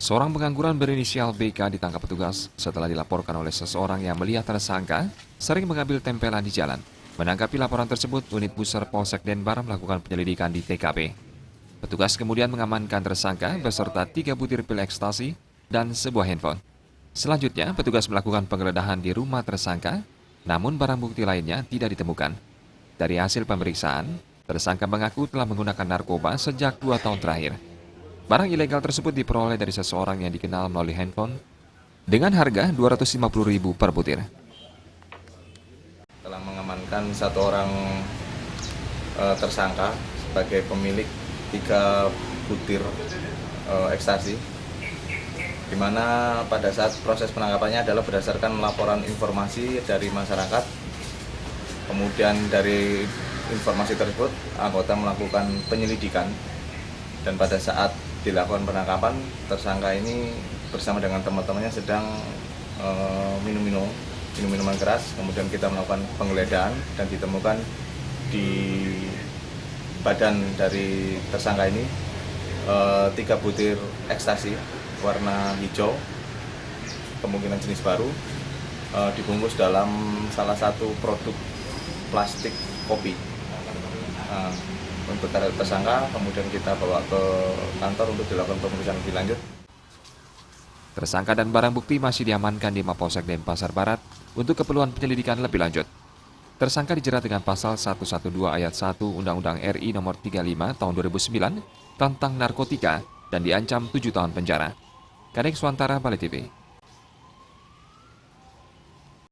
Seorang pengangguran berinisial BK ditangkap petugas setelah dilaporkan oleh seseorang yang melihat tersangka sering mengambil tempelan di jalan. Menanggapi laporan tersebut, unit Puser Polsek Denpasar melakukan penyelidikan di TKP. Petugas kemudian mengamankan tersangka beserta 3 butir pil ekstasi dan sebuah handphone. Selanjutnya, petugas melakukan penggeledahan di rumah tersangka, namun barang bukti lainnya tidak ditemukan. Dari hasil pemeriksaan, tersangka mengaku telah menggunakan narkoba sejak 2 tahun terakhir. Barang ilegal tersebut diperoleh dari seseorang yang dikenal melalui handphone dengan harga Rp250.000 per butir. Telah mengamankan satu orang tersangka sebagai pemilik 3 butir ekstasi, di mana pada saat proses penangkapannya adalah berdasarkan laporan informasi dari masyarakat. Kemudian dari informasi tersebut, anggota melakukan penyelidikan, dan pada saat dilakukan penangkapan, tersangka ini bersama dengan teman-temannya sedang minum minuman keras. Kemudian kita melakukan penggeledahan dan ditemukan di badan dari tersangka ini 3 butir ekstasi warna hijau, kemungkinan jenis baru, dibungkus dalam salah satu produk plastik kopi. Untuk tersangka kemudian kita bawa ke kantor untuk dilakukan pemeriksaan lebih lanjut. Tersangka dan barang bukti masih diamankan di Mapolsek Denpasar Barat untuk keperluan penyelidikan lebih lanjut. Tersangka dijerat dengan pasal 112 ayat 1 Undang-Undang RI Nomor 35 Tahun 2009 tentang narkotika dan diancam 7 tahun penjara. Kadek Suantara, Bali TV.